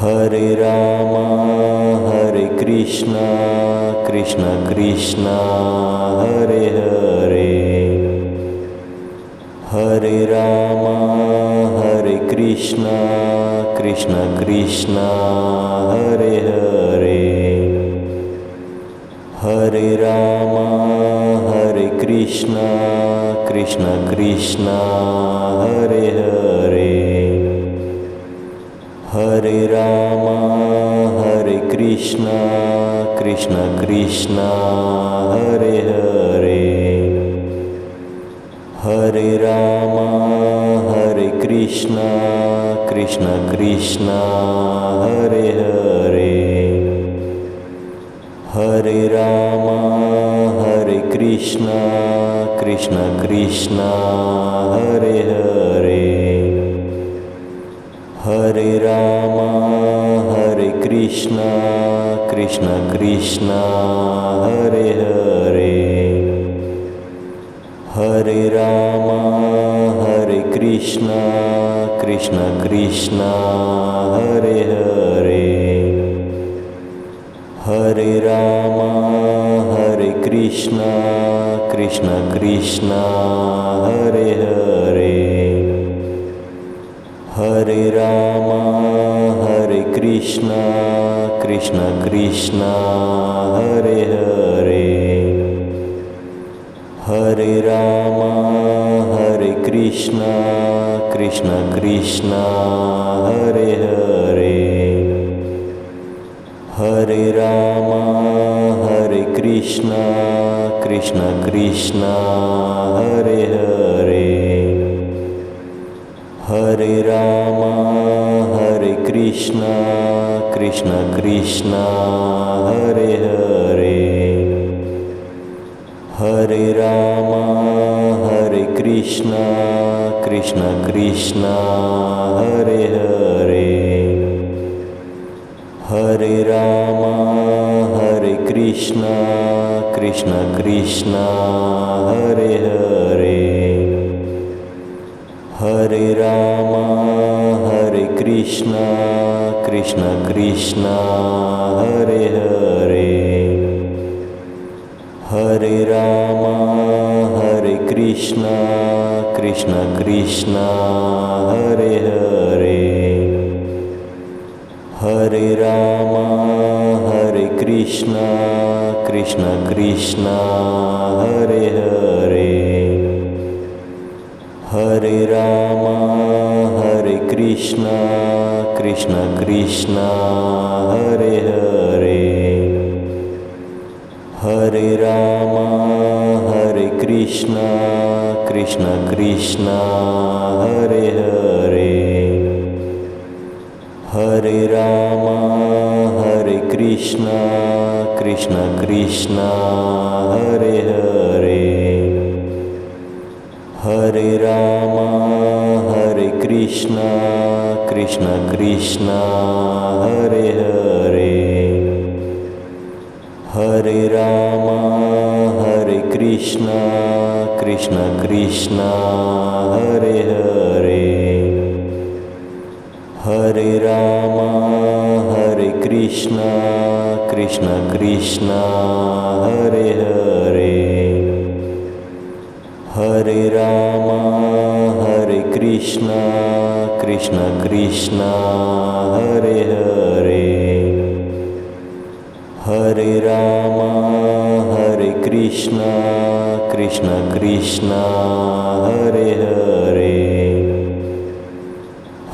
Hare Rama, Hare Krishna, Krishna Krishna, Hare Hare. Hare Rama, Hare Krishna, Krishna Krishna, Hare Hare. Hare Rama, Hare Krishna, Krishna Krishna, Hare Hare. Hare Rama, Hare Krishna, Krishna Krishna, Hare Hare. Hare Rama, Hare Krishna, Krishna Krishna, Hare Hare. Hare Rama, Hare Krishna, Krishna Krishna, Hare Hare. Hare Rama, Hare Krishna, Krishna Krishna, Hare Hare. Hare Rama, Hare Krishna, Krishna Krishna, Hare Hare. Hare Rama, Hare Krishna, Krishna Krishna, Hare Hare. Hare Rama, Hare Krishna, Krishna Krishna, Hare Hare. Hare Rama, Hare Krishna, Krishna Krishna, Hare Hare. Hare Rama, Hare Krishna, Krishna Krishna, Hare Hare. Hare Rama, Hare Krishna, Krishna Krishna, Hare Hare. Hare Rama, Hare Krishna, Krishna Krishna, Hare Hare. Hare Rama, Hare Krishna, Krishna Krishna, Hare Hare. Hare Rama, Hare Krishna, Krishna Krishna, Hare Hare. Hare Rama, Hare Krishna, Krishna Krishna, Hare Hare. Hare Rama, Hare Krishna, Krishna Krishna, Hare Hare. Hare Rama, Hare Krishna, Krishna Krishna, Hare Hare. Hare Rama, Hare Krishna, Krishna Krishna, Hare Hare. Hare Rama, Hare Krishna, Krishna Krishna, Hare Hare. Hare Rama, Hare Krishna, Krishna Krishna, Hare Hare. Hare Rama, Hare Krishna, Krishna Krishna, Hare Hare. Hare Rama, Hare Krishna, Krishna Krishna, Hare Hare. Hare Rama, Hare Krishna, Krishna Krishna, Hare Hare. Hare Rama, Hare Krishna, Krishna Krishna, Hare Hare.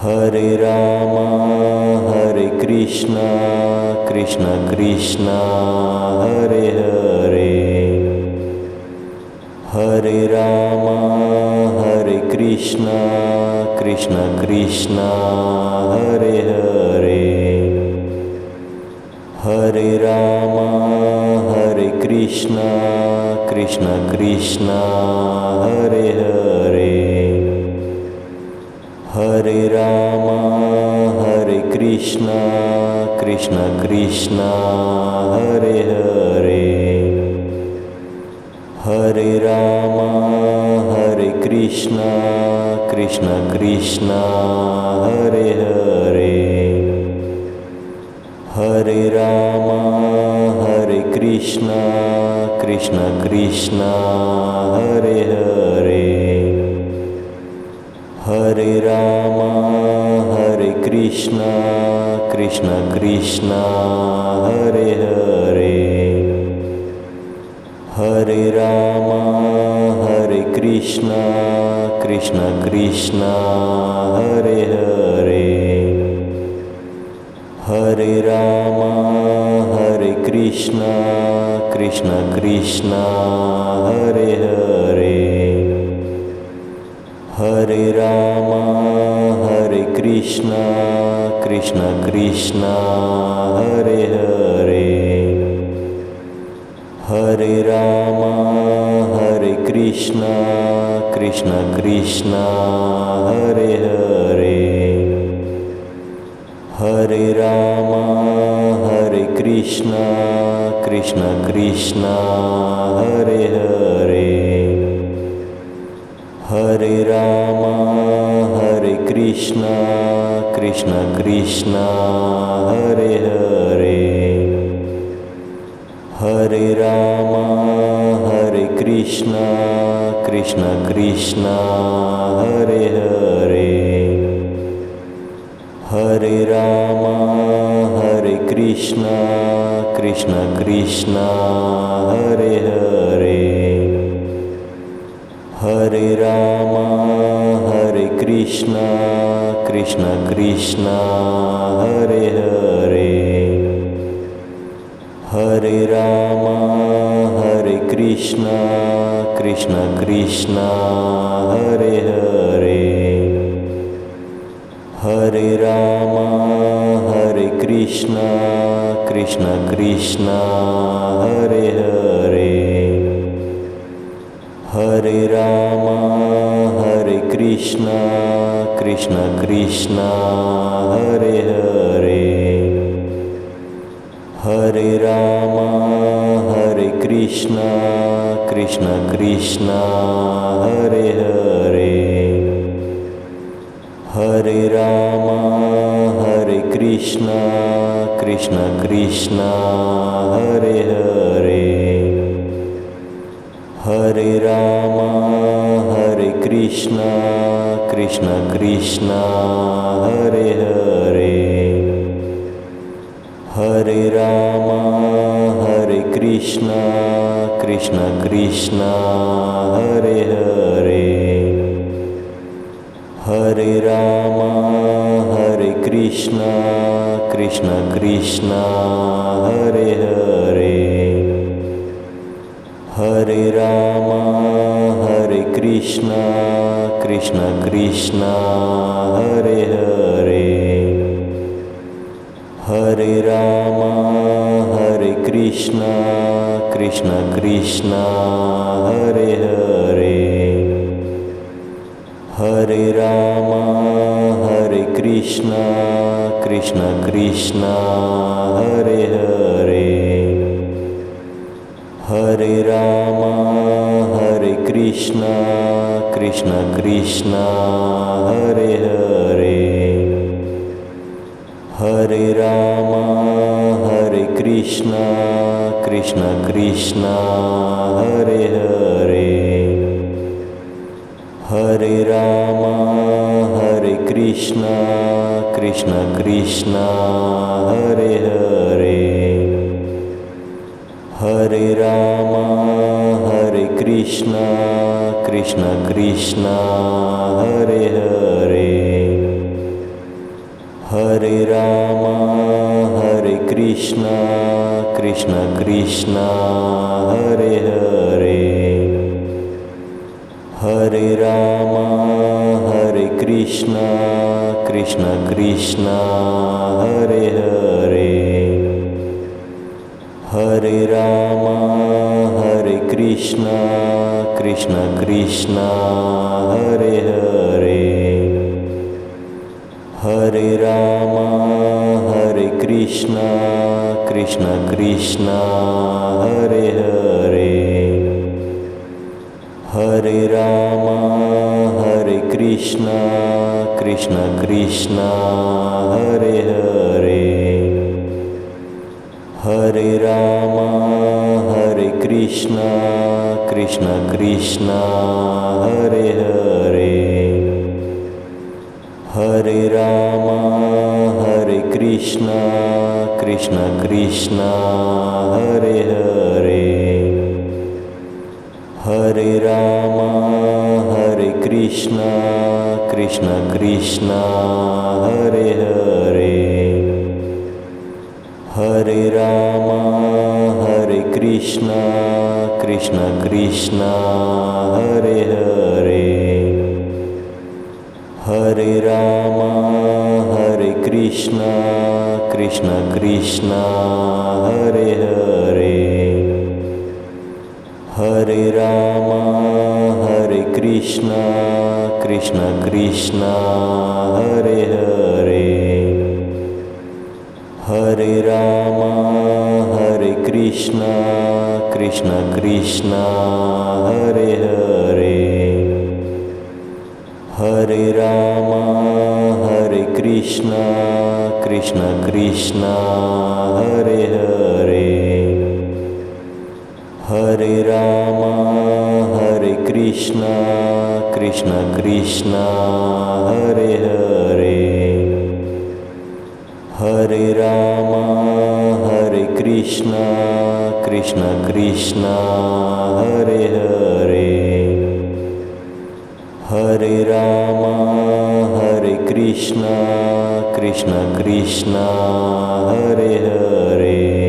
Hare Rama, Hare Krishna, Krishna Krishna, Hare Hare. Hare Rama, Hare Krishna, Krishna Krishna, Hare Hare. Hare Rama, Hare Krishna, Krishna Krishna, Hare Hare. Hare Rama, Hare Krishna, Krishna Krishna, Hare Hare. Hare Rama, Hare Krishna, Krishna Krishna, Hare Hare. Krishna Krishna Krishna Hare Hare Hare Rama Hare Krishna Krishna Krishna Hare Hare Hare Rama Hare Krishna Krishna Krishna Hare Hare Hare Rama Hare Krishna Krishna Krishna Hare Hare Hare Rama Hare Krishna Krishna Krishna Hare Hare Hare Rama Hare Krishna Krishna Krishna Hare Hare Hare Rama Hare Krishna Krishna Krishna Hare Hare Hare Rama Hare Krishna Krishna Krishna Hare Hare Hare Rama Hare Krishna Krishna Krishna Hare Hare Hare Rama Hare Krishna Krishna Krishna Hare Hare Hare Rama Hare Krishna Krishna Krishna Hare Hare Hare Rama Hare Krishna Krishna Krishna Hare Hare Hare Rama Hare Krishna Krishna Krishna Hare Hare Hare Rama Hare Krishna Krishna Krishna Hare Hare Hare Rama Hare Krishna Krishna Krishna Hare Hare Hare Rama Hare Krishna Krishna Krishna Hare Hare Hare Rama Hare Krishna Krishna Krishna Hare Hare Hare Rama Hare Krishna Krishna Krishna Hare Hare Hare Rama Hare Krishna Krishna Krishna Hare Hare Hare Rama Hare Krishna Krishna Krishna Hare Hare Hare Rama Hare Krishna Krishna Krishna Hare Hare Hare Rama Hare Krishna Krishna Krishna Hare Hare Hare Rama Hare Krishna Krishna Krishna Hare Hare Hare Rama Hare Krishna Krishna Krishna Hare Hare Hare Rama Hare Krishna Krishna Krishna Hare Hare Hare Rama Hare Krishna Krishna Krishna Hare Hare Hare Rama Hare Krishna Krishna Krishna Hare Hare Hare Rama Hare Krishna Krishna Krishna Hare Hare Hare Rama Hare Krishna Krishna Krishna Hare Hare Hare Rama Hare Krishna Krishna Krishna Hare Hare Hare Rama Hare Krishna Krishna Krishna Hare Hare Hare Rama Krishna Krishna Krishna Hare Hare Hare Rama Hare Krishna Krishna Krishna Hare Hare Hare Rama Hare Krishna Krishna Krishna Hare Hare Hare Rama Hare Krishna Krishna Krishna Hare Hare Hare Rama Hare Krishna Krishna Krishna Hare Hare Hare Rama Hare Krishna Krishna Krishna Hare Hare Hare Rama Hare Krishna Krishna Krishna Hare Hare Hare Rama Hare Krishna Krishna Krishna Hare Hare Hare Rama Hare Krishna Krishna Krishna Hare Hare Hare Rama Hare Krishna Krishna Krishna Hare Hare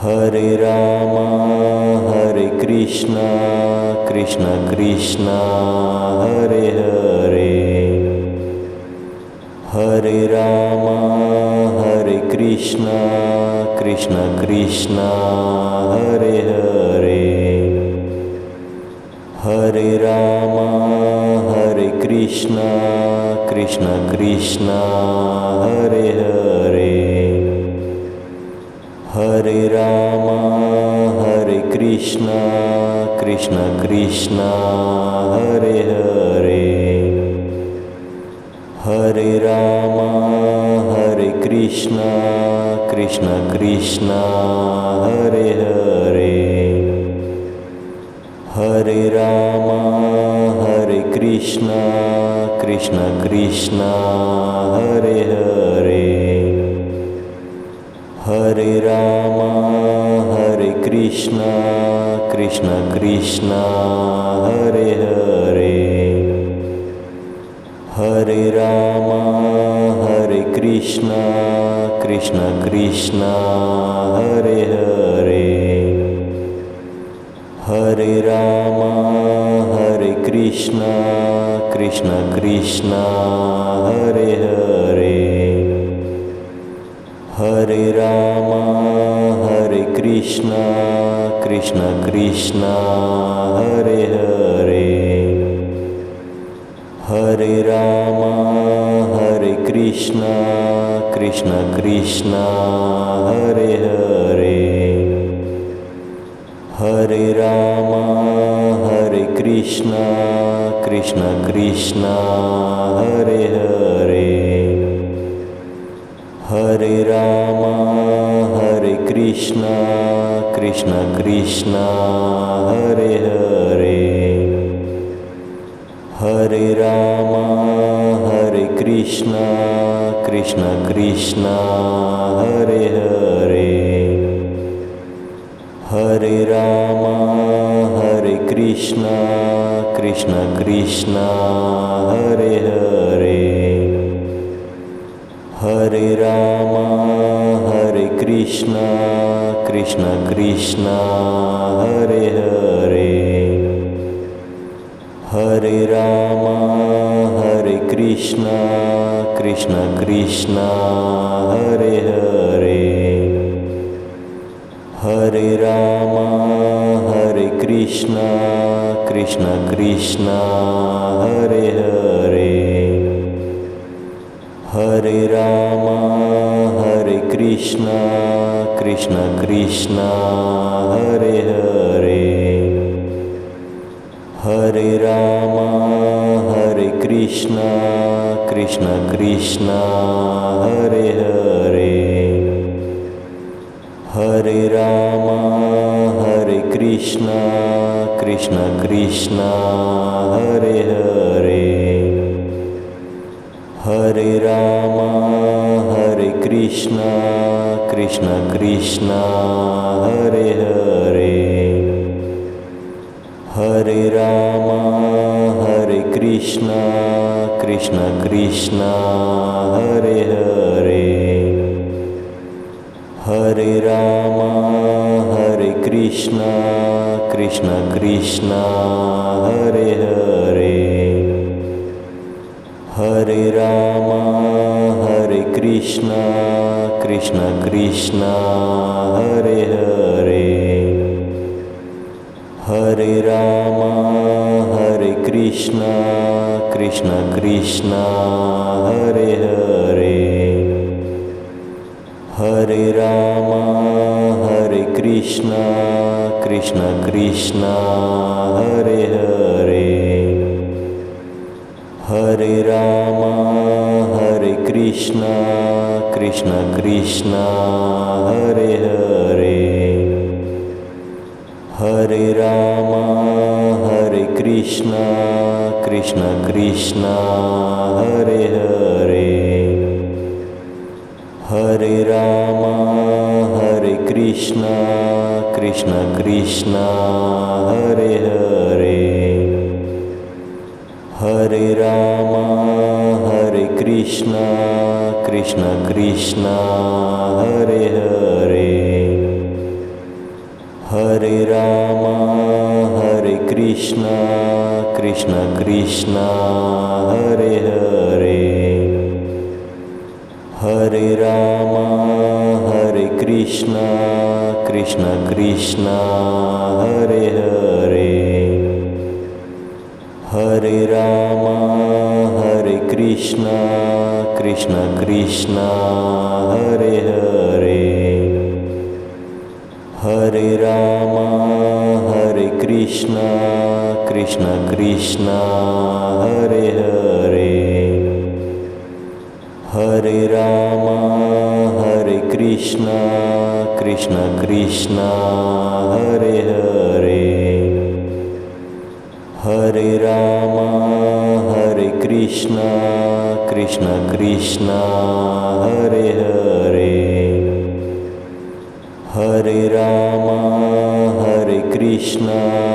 Hare Rama Hare Krishna Krishna Krishna Hare Hare Hare Rama Hare Krishna Krishna Krishna Hare Hare Hare Rama Hare Krishna Krishna Krishna Hare Hare Hare Rama Hare Krishna Krishna Krishna Hare Hare Hare Rama Hare Krishna Krishna Krishna Hare Hare Hare Rama Hare Krishna Krishna Krishna Hare Hare Hare Rama Hare Krishna Krishna Krishna Hare Hare Hare Rama Hare Krishna Krishna Krishna Hare Hare Hare Rama Hare Krishna Krishna Krishna Hare Hare Hare Rama Hare Krishna Krishna Krishna Hare Hare Hare Rama Hare Krishna Krishna Krishna Hare Hare Hare Rama Hare Krishna Krishna Krishna Hare Hare Hare Rama Hare Krishna Krishna Krishna Hare Hare Hare Rama Hare Krishna Krishna Krishna Hare Hare Hare Rama Hare Krishna Krishna Krishna Hare Hare Hare Rama Hare Krishna Krishna Krishna Hare Hare Hare Rama Hare Krishna Krishna Krishna Hare Hare Hare Rama Hare Krishna Krishna Krishna Hare Hare Hare Rama Hare Krishna Krishna Krishna Hare Hare Hare Rama Hare Krishna Krishna Krishna Hare Hare Hare Rama Hare Krishna Krishna Krishna Hare Hare Hare Rama Krishna Krishna Krishna Hare Hare Hare Rama Hare Krishna Krishna Krishna Hare Hare Hare Rama Hare Krishna Krishna Krishna Hare Hare Hare Rama Hare Krishna Krishna Krishna Hare Hare Hare Rama Hare Krishna Krishna Krishna Hare Hare Hare Rama Hare Krishna Krishna Krishna Hare Hare Hare Rama Hare Krishna Krishna Krishna Hare Hare Hare Rama Hare Krishna Krishna Krishna Hare Hare Hare Rama Hare Krishna Krishna Krishna Hare Hare Hare Rama Hare Krishna Krishna Krishna Hare Hare Hare Rama Hare Krishna Krishna Krishna Hare Hare Hare Rama Hare Krishna Krishna Krishna Hare Hare Hare Rama Hare Krishna Krishna Krishna Hare Hare Hare Rama Hare Krishna Krishna Krishna Hare Hare Hare Rama Hare Krishna Krishna Krishna Hare Hare Hare Rama Hare Krishna Krishna Krishna Hare Hare Hare Rama Hare Krishna